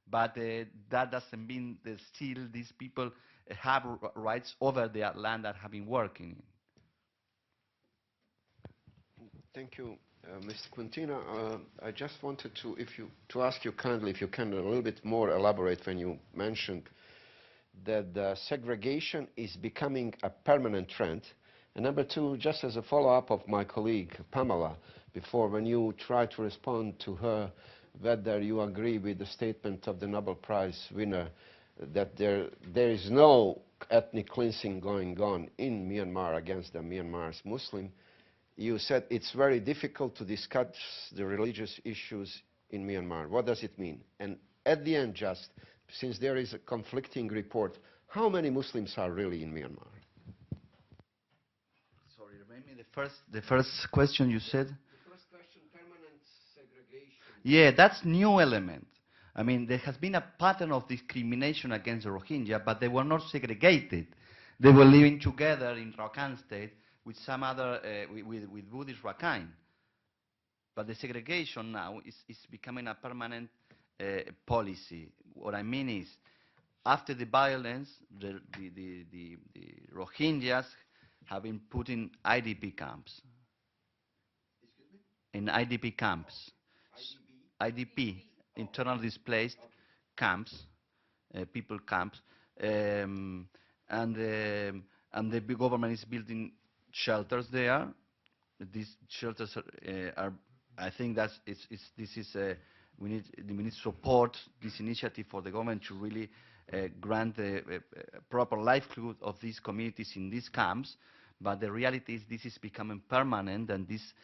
but that doesn't mean that still these people have rights over their land that have been working. Thank you, Mr. Quintina. I just wanted to ask you kindly if you can a little bit more elaborate when you mentioned that the segregation is becoming a permanent trend. And number two, just as a follow-up of my colleague Pamela before, when you try to respond to her whether you agree with the statement of the Nobel Prize winner that there is no ethnic cleansing going on in Myanmar against the Myanmar's Muslim, you said it's very difficult to discuss the religious issues in Myanmar. What does it mean? And at the end, just since there is a conflicting report, how many Muslims are really in Myanmar? Sorry, remind me the first question you said? The first question, permanent segregation. Yeah, that's new element. I mean, there has been a pattern of discrimination against the Rohingya, but they were not segregated. They were living together in Rakhine State with some other, with Buddhist Rakhine. But the segregation now is becoming a permanent policy. What I mean is, after the violence, the Rohingyas have been put in IDP camps. In IDP camps. IDP, internal displaced camps, people camps. And the government is building shelters there. These shelters are I think that's we need support this initiative for the government to really grant the proper livelihood of these communities in these camps. But the reality is this is becoming permanent, and these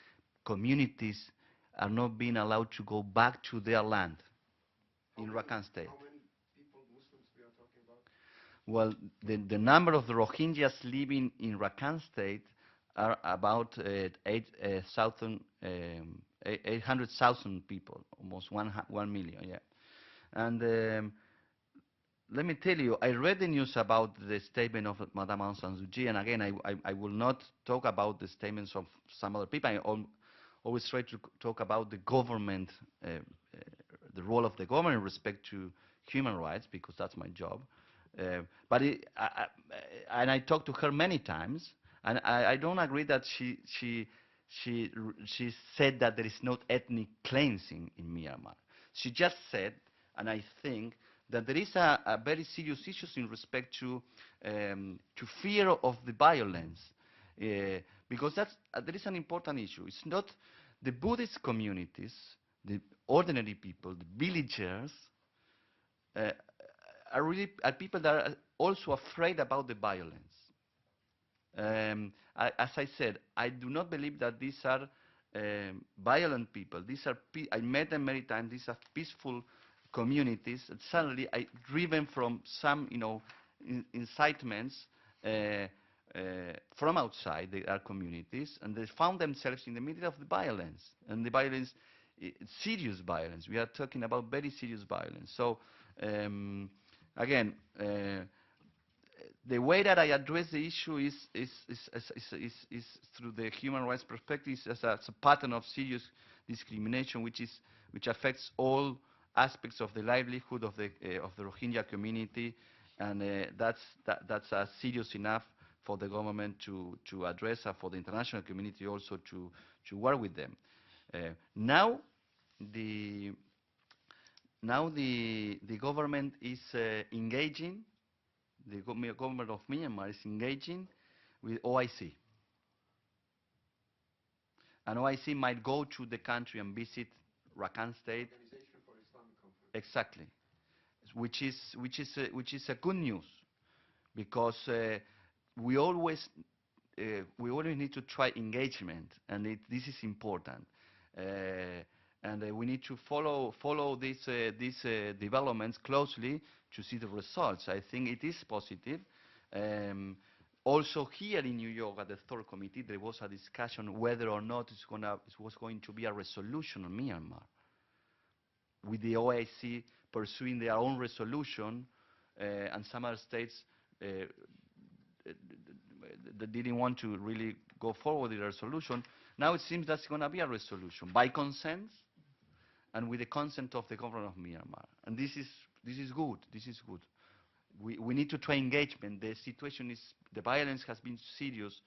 communities are not being allowed to go back to their land in Rakhine State. How many people, Muslims, we are talking about? Well, the number of the Rohingyas living in Rakhine State are about 800,000 people, almost 1 million, yeah. And let me tell you, I read the news about the statement of Madame Aung San Suu Kyi, and again, I will not talk about the statements of some other people. I always try to talk about the government, the role of the government in respect to human rights, because that's my job. And I talked to her many times, and I don't agree that she said that there is not ethnic cleansing in Myanmar. She just said, and I think, that there is a very serious issue in respect to fear of the violence, because there is an important issue. It's not the Buddhist communities, the ordinary people, the villagers, are people that are also afraid about the violence. As I said, I do not believe that these are violent people. These are I met them many times. These are peaceful communities that suddenly are driven from some, incitements from outside their communities, and they found themselves in the middle of the violence. And the violence, serious violence. We are talking about very serious violence. So, again, the way that I address the issue is through the human rights perspective, as a pattern of serious discrimination, which affects all aspects of the livelihood of the Rohingya community, and that's serious enough for the government to address, and for the international community also to work with them. Now the government is engaging. The government of Myanmar is engaging with OIC. And OIC might go to the country and visit Rakhine State. Organization for Islamic Conference. Exactly, which is a good news, because we always need to try engagement, and this is important. And we need to follow these developments closely to see the results. I think it is positive. Also here in New York at the third committee, there was a discussion whether or not it was going to be a resolution on Myanmar, with the OIC pursuing their own resolution, and some other states that didn't want to really go forward with the resolution. Now it seems that's going to be a resolution by consent, and with the consent of the government of Myanmar. And this is good. This is good. We need to try engagement. The situation is, the violence has been serious,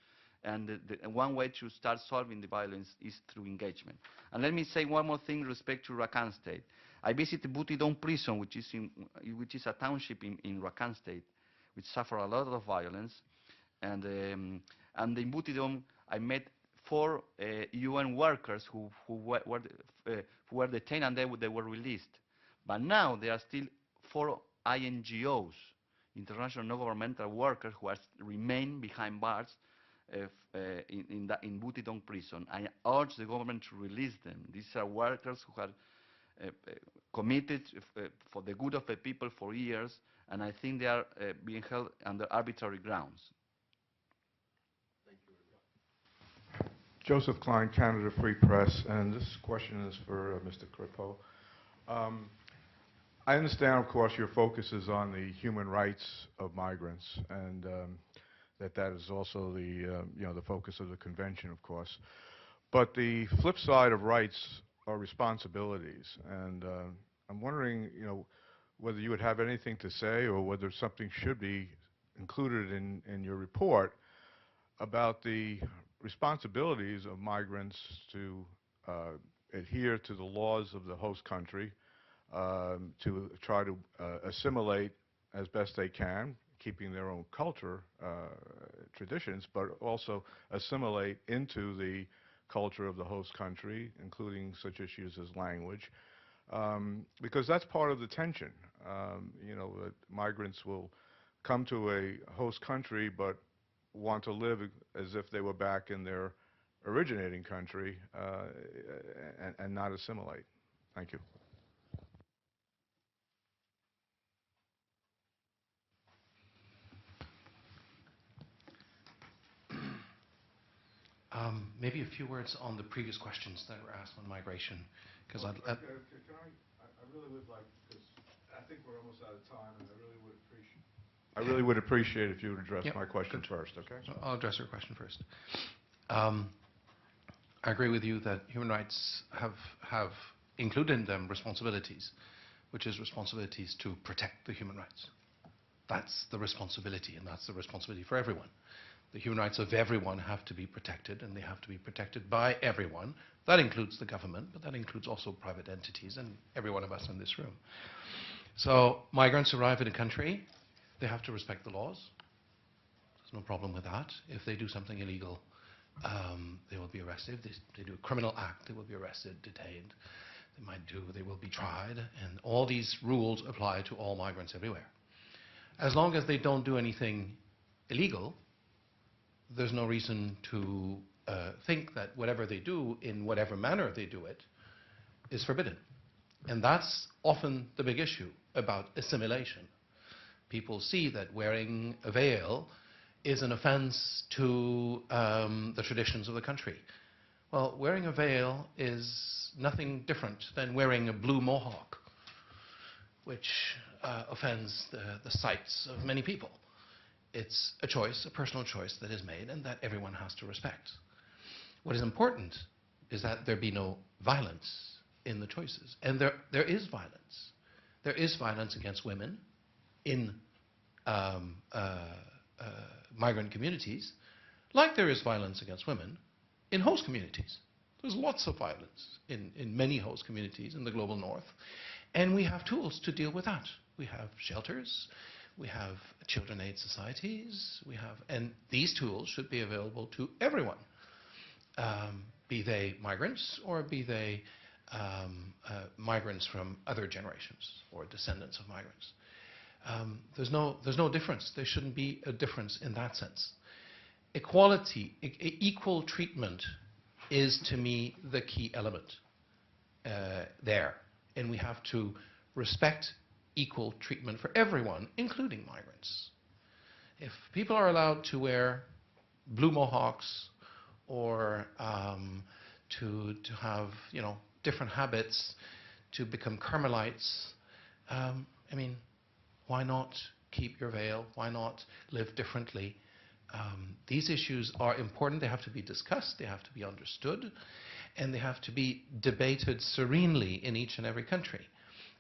and one way to start solving the violence is through engagement. And let me say one more thing with respect to Rakhine State. I visited Butidong prison, which is a township in Rakhine State, which suffer a lot of violence. And in Butidong, I met 4 UN workers who were detained, and they were released. But now there are still 4 INGOs, international non-governmental workers, who remain behind bars in Butidong prison. I urge the government to release them. These are workers who have committed for the good of the people for years, and I think they are being held under arbitrary grounds. Joseph Klein, Canada Free Press, and this question is for Mr. Crépeau. I understand, of course, your focus is on the human rights of migrants, and that is also the the focus of the convention, of course. But the flip side of rights are responsibilities, and I'm wondering, whether you would have anything to say or whether something should be included in your report about the responsibilities of migrants to adhere to the laws of the host country, to try to assimilate as best they can, keeping their own culture, traditions, but also assimilate into the culture of the host country, including such issues as language, because that's part of the tension. That migrants will come to a host country but want to live as if they were back in their originating country and not assimilate. Thank you. Maybe a few words on the previous questions that were asked on migration, because I really would like, because I think we're almost out of time, and I really would appreciate if you would address my question first, okay? So I'll address your question first. I agree with you that human rights have included in them responsibilities, which is responsibilities to protect the human rights. That's the responsibility, and that's the responsibility for everyone. The human rights of everyone have to be protected, and they have to be protected by everyone. That includes the government, but that includes also private entities and every one of us in this room. So migrants arrive in a country, they have to respect the laws. There's no problem with that. If they do something illegal, they will be arrested. If they do a criminal act, they will be arrested, detained. They will be tried, and all these rules apply to all migrants everywhere. As long as they don't do anything illegal, there's no reason to think that whatever they do, in whatever manner they do it, is forbidden. And that's often the big issue about assimilation. People see that wearing a veil is an offense to the traditions of the country. Well, wearing a veil is nothing different than wearing a blue mohawk, which offends the sights of many people. It's a choice, a personal choice that is made, and that everyone has to respect. What is important is that there be no violence in the choices. And there is violence. There is violence against women in migrant communities, like there is violence against women in host communities. There's lots of violence in many host communities in the global north, and we have tools to deal with that. We have shelters. We have children aid societies, and these tools should be available to everyone, be they migrants or be they migrants from other generations or descendants of migrants. There's no difference. There shouldn't be a difference in that sense. Equality, equal treatment is to me the key element there, and we have to respect equal treatment for everyone, including migrants. If people are allowed to wear blue mohawks or to have different habits, to become Carmelites, why not keep your veil? Why not live differently? These issues are important. They have to be discussed. They have to be understood, and they have to be debated serenely in each and every country.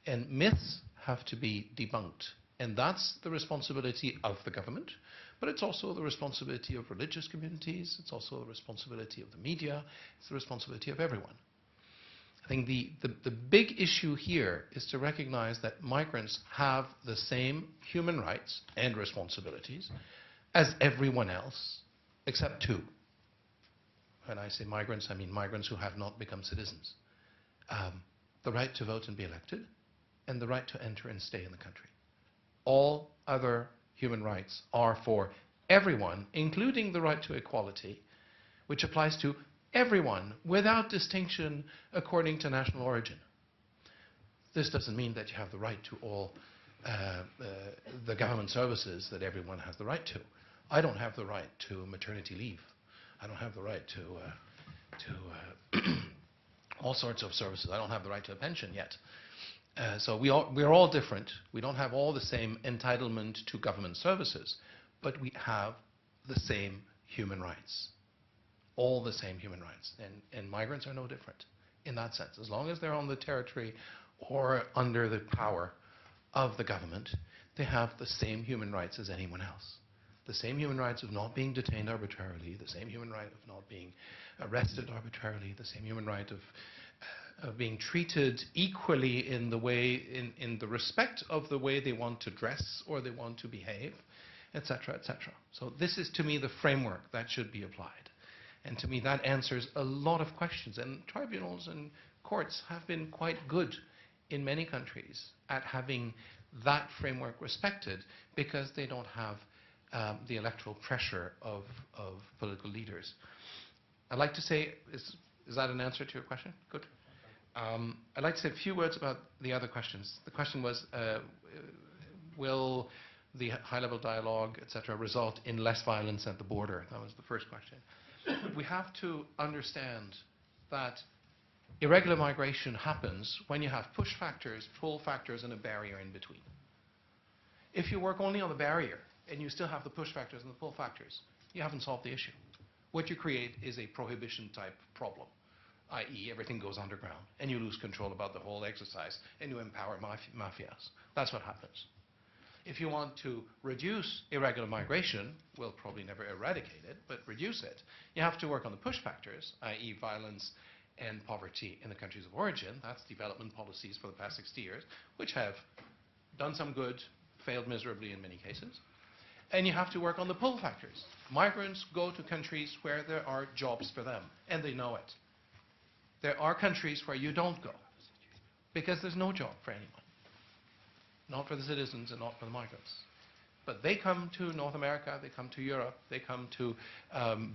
And myths have to be debunked. And that's the responsibility of the government, but it's also the responsibility of religious communities, it's also the responsibility of the media, it's the responsibility of everyone. I think the big issue here is to recognize that migrants have the same human rights and responsibilities as everyone else, except two. When I say migrants, I mean migrants who have not become citizens. The right to vote and be elected, and the right to enter and stay in the country. All other human rights are for everyone, including the right to equality, which applies to everyone without distinction according to national origin. This doesn't mean that you have the right to all the government services that everyone has the right to. I don't have the right to maternity leave. I don't have the right to all sorts of services. I don't have the right to a pension yet. So we're all different. We don't have all the same entitlement to government services, but we have the same human rights. all the same human rights. And migrants are no different in that sense. As long as they're on the territory or under the power of the government, they have the same human rights as anyone else. The same human rights of not being detained arbitrarily, the same human right of not being arrested arbitrarily, the same human right of being treated equally in the way, in the respect of the way they want to dress or they want to behave, etc., etc. So this is, to me, the framework that should be applied. And to me, that answers a lot of questions. And tribunals and courts have been quite good in many countries at having that framework respected because they don't have the electoral pressure of political leaders. I'd like to say, is that an answer to your question? Good. I'd like to say a few words about the other questions. The question was, will the high-level dialogue, etc., result in less violence at the border? That was the first question. We have to understand that irregular migration happens when you have push factors, pull factors, and a barrier in between. If you work only on the barrier and you still have the push factors and the pull factors, you haven't solved the issue. What you create is a prohibition-type problem, i.e. everything goes underground, and you lose control about the whole exercise, and you empower mafias. That's what happens. If you want to reduce irregular migration, we'll probably never eradicate it, but reduce it, you have to work on the push factors, i.e. violence and poverty in the countries of origin. That's development policies for the past 60 years, which have done some good, failed miserably in many cases. And you have to work on the pull factors. Migrants go to countries where there are jobs for them, and they know it. There are countries where you don't go because there's no job for anyone. Not for the citizens and not for the migrants. But they come to North America, they come to Europe, they come to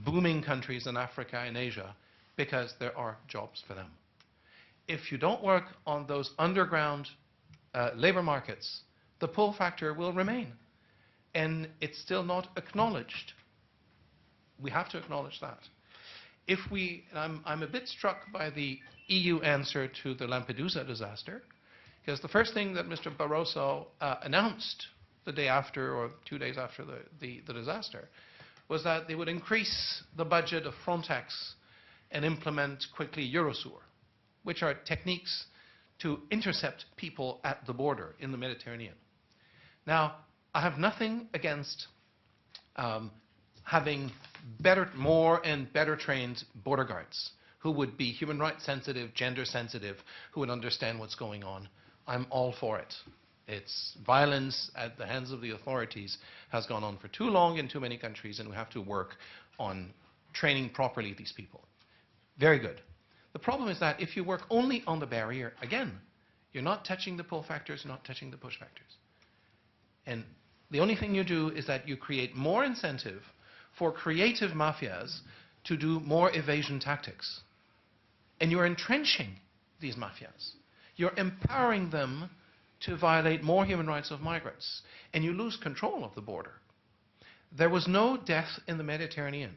booming countries in Africa and Asia because there are jobs for them. If you don't work on those underground labor markets, the pull factor will remain. And it's still not acknowledged. We have to acknowledge that. If we, I'm a bit struck by the EU answer to the Lampedusa disaster, because the first thing that Mr. Barroso announced the day after or 2 days after the disaster was that they would increase the budget of Frontex and implement quickly Eurosur, which are techniques to intercept people at the border in the Mediterranean. Now, I have nothing against having more and better trained border guards who would be human rights sensitive, gender sensitive, who would understand what's going on. I'm all for it. It's violence at the hands of the authorities has gone on for too long in too many countries, and we have to work on training properly these people. Very good. The problem is that if you work only on the barrier, again, you're not touching the pull factors, you're not touching the push factors. And the only thing you do is that you create more incentive for creative mafias to do more evasion tactics. And you're entrenching these mafias. You're empowering them to violate more human rights of migrants. And you lose control of the border. There was no death in the Mediterranean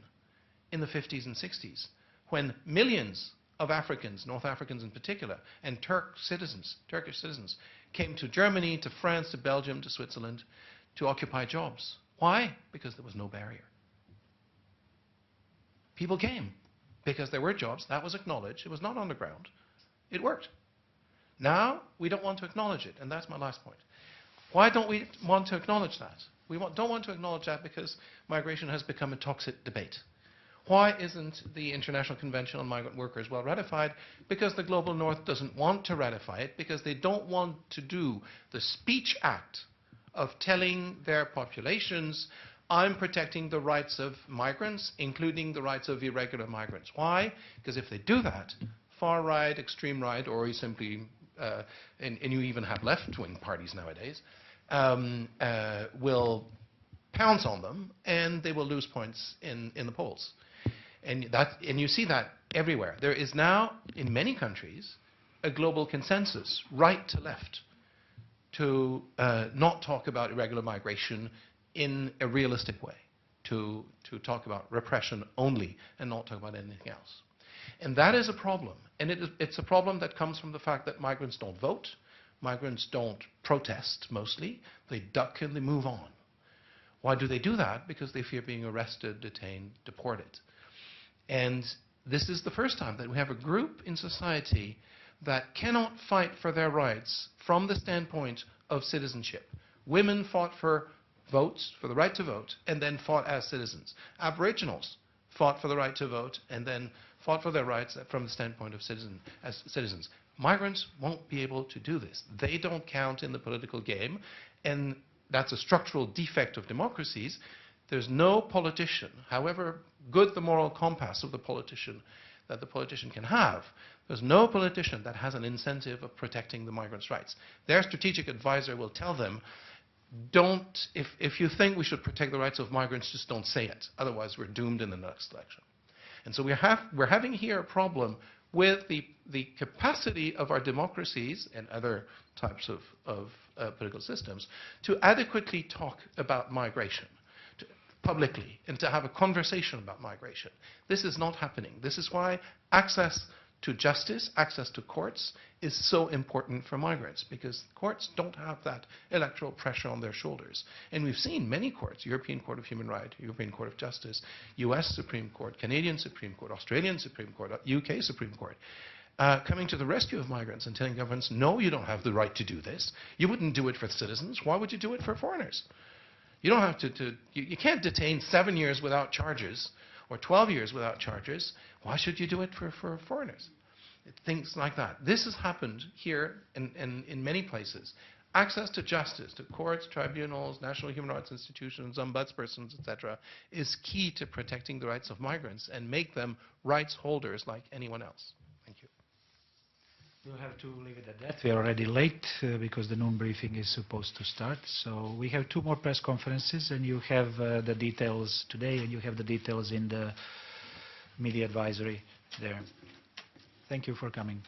in the 50s and 60s when millions of Africans, North Africans in particular, and Turkish citizens, came to Germany, to France, to Belgium, to Switzerland to occupy jobs. Why? Because there was no barrier. People came because there were jobs. That was acknowledged. It was not underground. It worked. Now, we don't want to acknowledge it, and that's my last point. Why don't we want to acknowledge that? We don't want to acknowledge that because migration has become a toxic debate. Why isn't the International Convention on Migrant Workers well ratified? Because the Global North doesn't want to ratify it, because they don't want to do the speech act of telling their populations, I'm protecting the rights of migrants, including the rights of irregular migrants. Why? Because if they do that, far right, extreme right, or simply, and you even have left-wing parties nowadays, will pounce on them, and they will lose points in the polls. And you see that everywhere. There is now, in many countries, a global consensus, right to left, to not talk about irregular migration in a realistic way, to talk about repression only and not talk about anything else. And that is a problem. And it's a problem that comes from the fact that migrants don't vote, migrants don't protest mostly, they duck and they move on. Why do they do that? Because they fear being arrested, detained, deported. And this is the first time that we have a group in society that cannot fight for their rights from the standpoint of citizenship. Women fought for votes, for the right to vote, and then fought as citizens. Aboriginals fought for the right to vote and then fought for their rights from the standpoint of as citizens. Migrants won't be able to do this. They don't count in the political game, and that's a structural defect of democracies. There's no politician, however good the moral compass of the politician can have, there's no politician that has an incentive of protecting the migrants' rights. Their strategic advisor will tell them, if you think we should protect the rights of migrants, just don't say it. Otherwise, we're doomed in the next election. And so we're having here a problem with the capacity of our democracies and other types of political systems to adequately talk about migration publicly and to have a conversation about migration. This is not happening. This is why access to justice, access to courts is so important for migrants, because courts don't have that electoral pressure on their shoulders. And we've seen many courts, European Court of Human Rights, European Court of Justice, US Supreme Court, Canadian Supreme Court, Australian Supreme Court, UK Supreme Court, coming to the rescue of migrants and telling governments, no, you don't have the right to do this. You wouldn't do it for citizens. Why would you do it for foreigners? You don't have you can't detain 7 years without charges or 12 years without charges. Why should you do it for foreigners? Things like that. This has happened here and in many places. Access to justice, to courts, tribunals, national human rights institutions, ombudspersons, etc., is key to protecting the rights of migrants and make them rights holders like anyone else. Thank you. We'll have to leave it at that. We are already late because the noon briefing is supposed to start. So we have 2 more press conferences, and you have the details today, and you have the details in the media advisory there. Thank you for coming.